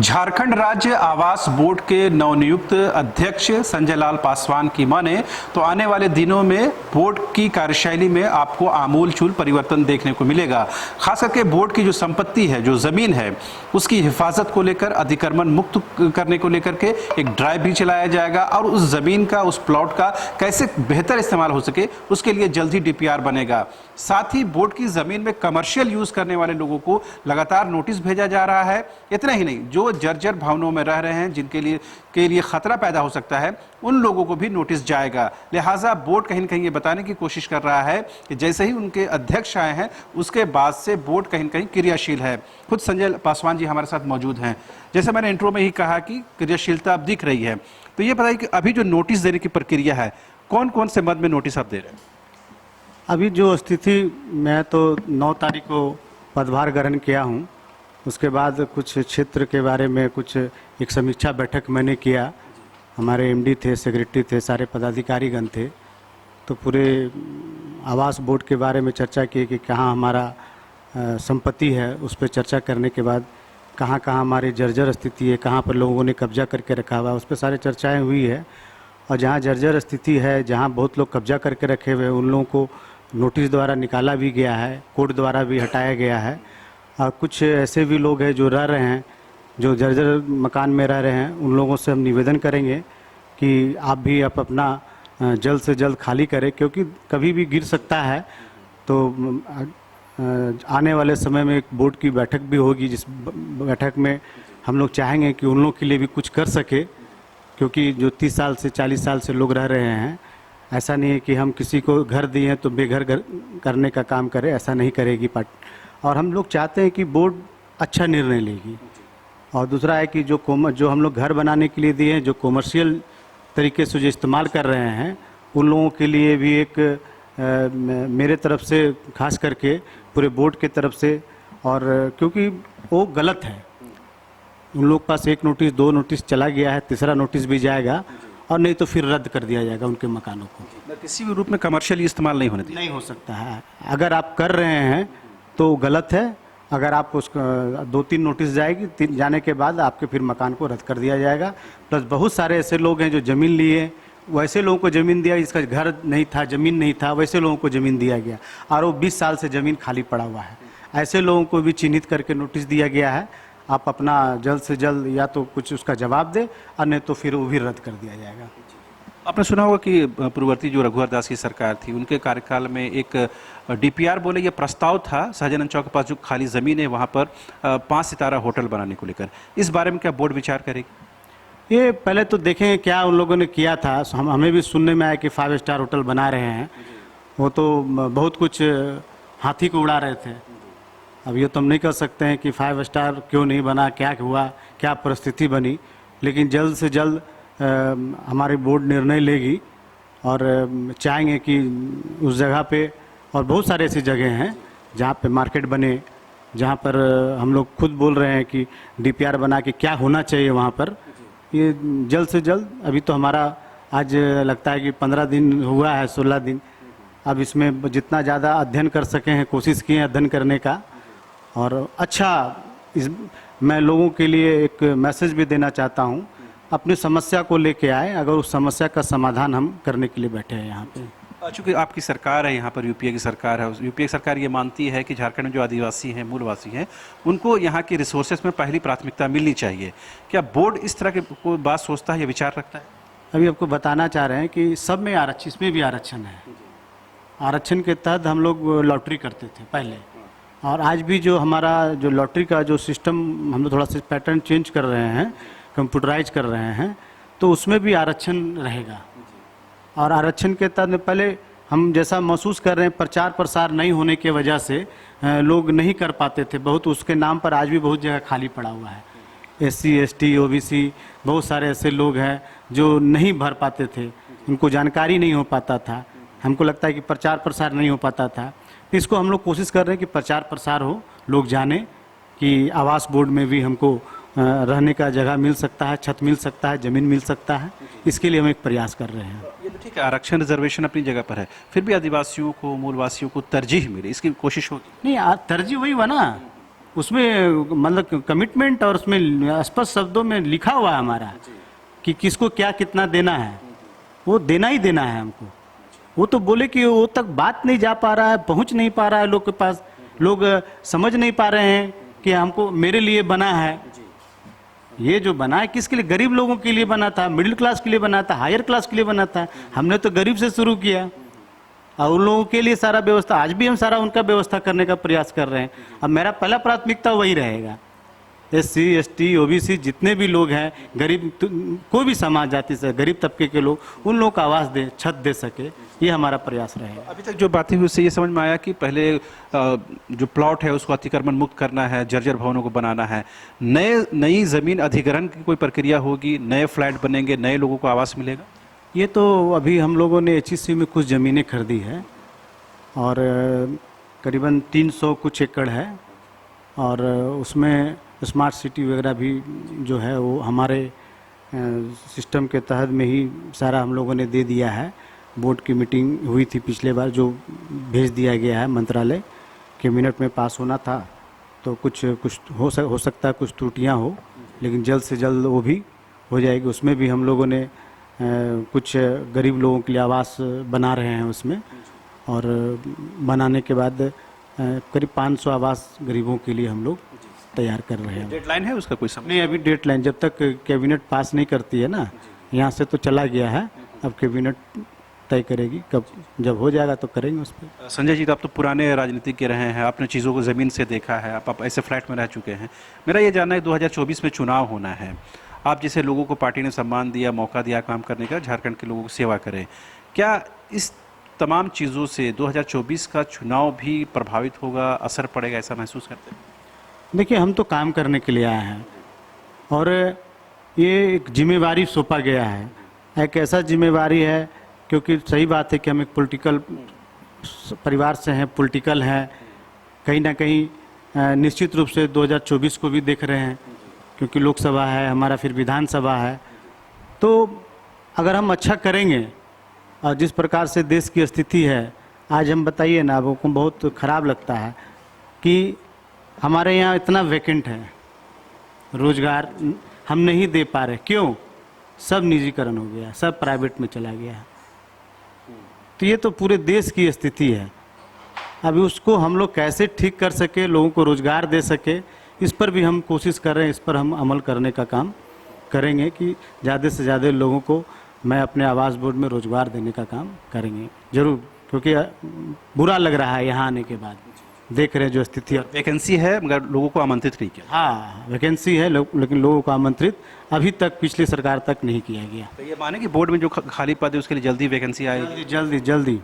झारखंड राज्य आवास बोर्ड के नवनियुक्त अध्यक्ष संजय लाल पासवान की माने तो आने वाले दिनों में बोर्ड की कार्यशैली में आपको आमूलचूल परिवर्तन देखने को मिलेगा। खास करके बोर्ड की जो संपत्ति है, जो जमीन है, उसकी हिफाजत को लेकर, अतिक्रमण मुक्त करने को लेकर के एक ड्राइव भी चलाया जाएगा और उस जमीन का, उस प्लॉट का कैसे बेहतर इस्तेमाल हो सके उसके लिए जल्द ही डीपीआर बनेगा। साथ ही बोर्ड की जमीन में कमर्शियल यूज करने वाले लोगों को लगातार नोटिस भेजा जा रहा है। इतना ही नहीं, जो जर्जर भवनों में रह रहे हैं, जिनके लिए खतरा पैदा हो सकता है, उन लोगों को भी नोटिस जाएगा। लिहाजा बोर्ड कहीं न कहीं ये बताने की कोशिश कर रहा है कि जैसे ही उनके अध्यक्ष आए हैं उसके बाद से बोर्ड कहीं न कहीं क्रियाशील है। खुद संजय पासवान जी हमारे साथ मौजूद हैं। जैसे मैंने इंट्रो में ही कहा कि क्रियाशीलता अब दिख रही है, तो ये बताइए कि अभी जो नोटिस देने की प्रक्रिया है, कौन कौन से मद में नोटिस आप दे रहे हैं? अभी जो स्थिति, मैं तो 9 तारीख को पदभार ग्रहण किया हूँ। उसके बाद कुछ क्षेत्र के बारे में कुछ एक समीक्षा बैठक मैंने किया। हमारे एमडी थे, सेक्रेटरी थे, सारे पदाधिकारीगण थे, तो पूरे आवास बोर्ड के बारे में चर्चा की कि कहाँ हमारा संपत्ति है, उस पर चर्चा करने के बाद कहाँ कहाँ हमारी जर्जर स्थिति है, कहाँ पर लोगों ने कब्जा करके रखा हुआ है, उस पर सारी चर्चाएँ हुई है। और जहाँ जर्जर स्थिति है, जहाँ बहुत लोग कब्जा करके रखे हुए हैं, उन लोगों को नोटिस द्वारा निकाला भी गया है, कोर्ट द्वारा भी हटाया गया है। और कुछ ऐसे भी लोग हैं जो रह रहे हैं, जो जर्जर मकान में रह रहे हैं, उन लोगों से हम निवेदन करेंगे कि आप भी अपना जल्द से जल्द खाली करें, क्योंकि कभी भी गिर सकता है। तो आने वाले समय में एक बोर्ड की बैठक भी होगी, जिस बैठक में हम लोग चाहेंगे कि उन लोग के लिए भी कुछ कर सके, क्योंकि जो 30 साल से 40 साल से लोग रह रहे हैं, ऐसा नहीं है कि हम किसी को घर दिए हैं तो बेघर करने का काम करें, ऐसा नहीं करेगी पार्टी। और हम लोग चाहते हैं कि बोर्ड अच्छा निर्णय लेगी। और दूसरा है कि जो हम लोग घर बनाने के लिए दिए हैं, जो कॉमर्शियल तरीके से जो इस्तेमाल कर रहे हैं, उन लोगों के लिए भी एक मेरे तरफ से खास करके पूरे बोर्ड के तरफ से, और क्योंकि वो गलत है, उन लोग पास एक नोटिस, 2 नोटिस चला गया है, तीसरा नोटिस भी जाएगा, और नहीं तो फिर रद्द कर दिया जाएगा उनके मकानों को। किसी भी रूप में कमर्शियल इस्तेमाल नहीं होने दिया, नहीं हो सकता है। अगर आप कर रहे हैं तो गलत है। अगर आप उसको 2-3 नोटिस जाएगी, जाने के बाद आपके फिर मकान को रद्द कर दिया जाएगा। प्लस बहुत सारे ऐसे लोग हैं जो ज़मीन लिए, वैसे लोगों को ज़मीन दिया, जिसका घर नहीं था, ज़मीन नहीं था, वैसे लोगों को ज़मीन दिया गया और वो 20 साल से ज़मीन खाली पड़ा हुआ है। ऐसे लोगों को भी चिन्हित करके नोटिस दिया गया है। आप अपना जल्द से जल्द या तो कुछ उसका जवाब दे, और नहीं तो फिर वो भी रद्द कर दिया जाएगा। आपने सुना होगा कि पूर्ववर्ती जो रघुवर दास की सरकार थी, उनके कार्यकाल में एक डीपीआर बोले ये प्रस्ताव था, सहजानंद चौक के पास जो खाली ज़मीन है वहाँ पर 5 सितारा होटल बनाने को लेकर। इस बारे में क्या बोर्ड विचार करेगी? ये पहले तो देखें क्या उन लोगों ने किया था। हमें भी सुनने में आया कि 5 स्टार होटल बना रहे हैं। वो तो बहुत कुछ हाथी को उड़ा रहे थे। अब ये तो हम नहीं कह सकते हैं कि 5 स्टार क्यों नहीं बना, क्या हुआ, क्या परिस्थिति बनी, लेकिन जल्द से जल्द हमारी बोर्ड निर्णय लेगी और चाहेंगे कि उस जगह पे, और बहुत सारे ऐसी जगह हैं जहाँ पे मार्केट बने, जहाँ पर हम लोग खुद बोल रहे हैं कि डीपीआर बना के क्या होना चाहिए वहाँ पर, ये जल्द से जल्द। अभी तो हमारा आज लगता है कि 15 दिन हुआ है, 16 दिन। अब इसमें जितना ज़्यादा अध्ययन कर सके हैं, कोशिश किए अध्ययन करने का। और अच्छा, मैं लोगों के लिए एक मैसेज भी देना चाहता हूँ, अपनी समस्या को लेके आए, अगर उस समस्या का समाधान हम करने के लिए बैठे हैं यहाँ पे। चूँकि आपकी सरकार है, यहाँ पर यूपीए की सरकार है, यूपीए की सरकार ये मानती है कि झारखंड में जो आदिवासी हैं, मूलवासी हैं, उनको यहाँ की रिसोर्सेज में पहली प्राथमिकता मिलनी चाहिए। क्या बोर्ड इस तरह की कोई बात सोचता है या विचार रखता है? अभी आपको बताना चाह रहे हैं कि सब में आरक्षण, इसमें भी आरक्षण है। आरक्षण के तहत हम लोग लॉटरी करते थे पहले, और आज भी जो हमारा जो लॉटरी का जो सिस्टम, हम लोग थोड़ा सा पैटर्न चेंज कर रहे हैं, कंप्यूटराइज कर रहे हैं, तो उसमें भी आरक्षण रहेगा। और आरक्षण के तहत में पहले हम जैसा महसूस कर रहे हैं, प्रचार प्रसार नहीं होने की वजह से लोग नहीं कर पाते थे बहुत। उसके नाम पर आज भी बहुत जगह खाली पड़ा हुआ है। SC ST OBC बहुत सारे ऐसे लोग हैं जो नहीं भर पाते थे, उनको जानकारी नहीं हो पाता था। हमको लगता है कि प्रचार प्रसार नहीं हो पाता था। इसको हम लोग कोशिश कर रहे हैं कि प्रचार प्रसार हो, लोग जाने कि आवास बोर्ड में भी हमको रहने का जगह मिल सकता है, छत मिल सकता है, ज़मीन मिल सकता है। इसके लिए हम एक प्रयास कर रहे हैं। ये तो ठीक है, आरक्षण रिजर्वेशन अपनी जगह पर है, फिर भी आदिवासियों को, मूलवासियों को तरजीह मिले, इसकी कोशिश होगी। नहीं, तरजीह वही हुआ ना उसमें मतलब कमिटमेंट और उसमें स्पष्ट शब्दों में लिखा हुआ है हमारा कि किसको क्या कितना देना है, वो देना ही देना है हमको। वो तो बोले कि वो तक बात नहीं जा पा रहा है, पहुंच नहीं पा रहा है लोग के पास, लोग समझ नहीं पा रहे हैं कि हमको मेरे लिए बना है। ये जो बना है किसके लिए? गरीब लोगों के लिए बना था, मिडिल क्लास के लिए बना था, हायर क्लास के लिए बना था। हमने तो गरीब से शुरू किया और उन लोगों के लिए सारा व्यवस्था, आज भी हम सारा उनका व्यवस्था करने का प्रयास कर रहे हैं। अब मेरा पहला प्राथमिकता वही रहेगा, SC ST OBC जितने भी लोग हैं, गरीब कोई भी समाज जाति से गरीब तबके के लोग, उन लोगों को आवाज़ दे, छत दे सके, ये हमारा प्रयास रहेगा। अभी तक जो बातें हुई उससे ये समझ में आया कि पहले जो प्लॉट है उसको अतिक्रमण मुक्त करना है, जर्जर भवनों को बनाना है, नई ज़मीन अधिग्रहण की कोई प्रक्रिया होगी, नए फ्लैट बनेंगे, नए लोगों को आवास मिलेगा। ये तो अभी हम लोगों ने HEC में कुछ ज़मीनें खरीदी है और करीबन 300 कुछ एकड़ है और उसमें स्मार्ट सिटी वगैरह भी जो है वो हमारे सिस्टम के तहत में ही सारा हम लोगों ने दे दिया है। बोर्ड की मीटिंग हुई थी पिछले बार, जो भेज दिया गया है मंत्रालय, कैबिनेट में पास होना था, तो कुछ हो सकता है कुछ त्रुटियां हो, लेकिन जल्द से जल्द वो भी हो जाएगी। उसमें भी हम लोगों ने कुछ गरीब लोगों के लिए आवास बना रहे हैं उसमें, और बनाने के बाद करीब 500 आवास गरीबों के लिए हम लोग तैयार कर रहे हैं। डेडलाइन है उसका कोई समय? नहीं, अभी डेडलाइन जब तक कैबिनेट पास नहीं करती है ना, यहाँ से तो चला गया है, अब कैबिनेट तय करेगी, कब जब हो जाएगा तो करेंगे उस पर। संजय जी, आप तो पुराने राजनीतिक के रहे हैं, आपने चीज़ों को ज़मीन से देखा है, आप ऐसे फ्लैट में रह चुके हैं। मेरा ये जानना है 2024 में चुनाव होना है, आप जैसे लोगों को पार्टी ने सम्मान दिया, मौका दिया काम करने का, झारखंड के लोगों की सेवा करें, क्या इस तमाम चीज़ों से 2024 का चुनाव भी प्रभावित होगा, असर पड़ेगा, ऐसा महसूस करते हैं? देखिए, हम तो काम करने के लिए आए हैं और ये एक जिम्मेवारी सौंपा गया है, एक ऐसा जिम्मेवारी है, क्योंकि सही बात है कि हम एक पॉलिटिकल परिवार से हैं, पॉलिटिकल हैं, कहीं ना कहीं निश्चित रूप से 2024 को भी देख रहे हैं, क्योंकि लोकसभा है हमारा, फिर विधानसभा है। तो अगर हम अच्छा करेंगे और जिस प्रकार से देश की स्थिति है आज, हम बताइए ना, आपको बहुत ख़राब लगता है कि हमारे यहाँ इतना वैकेंट है, रोज़गार हम नहीं दे पा रहे। क्यों? सब निजीकरण हो गया, सब प्राइवेट में चला गया है। तो ये तो पूरे देश की स्थिति है। अभी उसको हम लोग कैसे ठीक कर सके, लोगों को रोज़गार दे सके, इस पर भी हम कोशिश कर रहे हैं, इस पर हम अमल करने का काम करेंगे कि ज़्यादा से ज़्यादा लोगों को मैं अपने आवास बोर्ड में रोज़गार देने का काम करेंगे ज़रूर, क्योंकि बुरा लग रहा है यहाँ आने के बाद, देख रहे हैं जो स्थिति है। वैकेंसी है मगर लोगों को आमंत्रित नहीं किया। हाँ, वैकेंसी है, लेकिन लोगों को आमंत्रित अभी तक पिछली सरकार तक नहीं किया गया। तो ये माने कि बोर्ड में जो खाली पद है उसके लिए जल्दी वैकेंसी आएगी? जल्दी,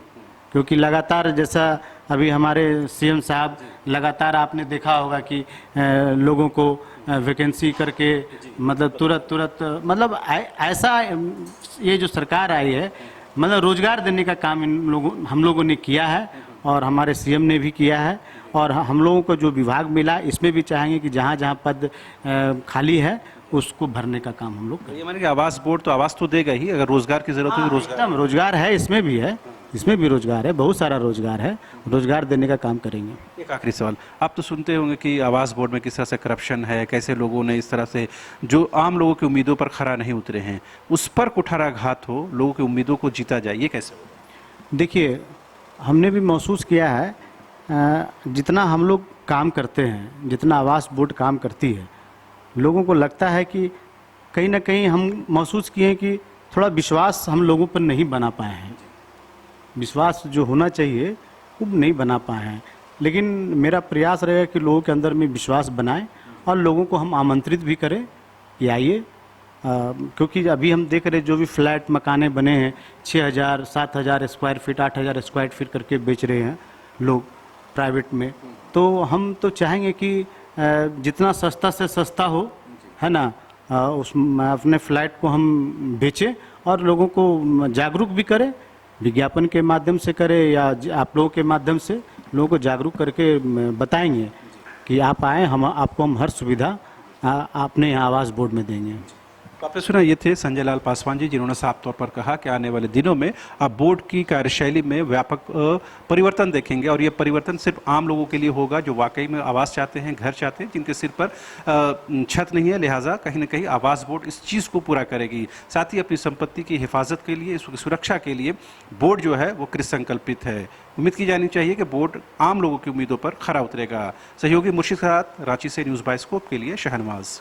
क्योंकि लगातार, जैसा अभी हमारे CM साहब, लगातार आपने देखा होगा कि लोगों को वैकेंसी करके, मतलब तुरंत मतलब ऐसा, ये जो सरकार आई है, मतलब रोज़गार देने का काम हम लोगों ने किया है और हमारे CM ने भी किया है, और हम लोगों को जो विभाग मिला इसमें भी चाहेंगे कि जहाँ जहाँ पद खाली है उसको भरने का काम हम लोग। ये माने कि आवास बोर्ड तो आवास तो देगा ही, अगर रोजगार की जरूरत हो तो रोजगार है, इसमें भी है, इसमें भी रोजगार है, बहुत सारा रोजगार है, रोजगार देने का काम करेंगे। एक आखिरी सवाल, आप तो सुनते होंगे कि आवास बोर्ड में किस तरह से करप्शन है, कैसे लोगों ने इस तरह से जो आम लोगों की उम्मीदों पर खरा नहीं उतरे हैं, उस पर कुठाराघात हो, लोगों की उम्मीदों को जीता जाए, ये कैसे हो? देखिए, हमने भी महसूस किया है, जितना हम लोग काम करते हैं, जितना आवास बोर्ड काम करती है, लोगों को लगता है कि कहीं ना कहीं हम महसूस किए हैं कि थोड़ा विश्वास हम लोगों पर नहीं बना पाए हैं, विश्वास जो होना चाहिए वो नहीं बना पाए हैं। लेकिन मेरा प्रयास रहेगा कि लोगों के अंदर में विश्वास बनाएं और लोगों को हम आमंत्रित भी करें कि आइए, क्योंकि अभी हम देख रहे जो भी फ्लैट मकाने बने हैं 6000, 7000 स्क्वायर फीट, 8000 स्क्वायर फीट करके बेच रहे हैं लोग प्राइवेट में। तो हम तो चाहेंगे कि जितना सस्ता से सस्ता हो, है ना, उस अपने फ्लैट को हम बेचें और लोगों को जागरूक भी करें, विज्ञापन के माध्यम से करें या आप लोगों के माध्यम से लोगों को जागरूक करके बताएंगे कि आप आएँ, हम आपको हम हर सुविधा अपने यहाँ आवास बोर्ड में देंगे। आपने सुना, ये थे संजय लाल पासवान जी, जिन्होंने साफ तौर पर कहा कि आने वाले दिनों में आप बोर्ड की कार्यशैली में व्यापक परिवर्तन देखेंगे और ये परिवर्तन सिर्फ आम लोगों के लिए होगा जो वाकई में आवास चाहते हैं, घर चाहते हैं, जिनके सिर पर छत नहीं है। लिहाजा कहीं ना कहीं आवास बोर्ड इस चीज़ को पूरा करेगी। साथ ही अपनी संपत्ति की हिफाजत के लिए, इसकी सुरक्षा के लिए बोर्ड जो है वो कृत संकल्पित है। उम्मीद की जानी चाहिए कि बोर्ड आम लोगों की उम्मीदों पर खरा उतरेगा। सहयोगी मुर्शिद के साथ रांची से न्यूज़ बाइस्कोप के लिए शहनवाज।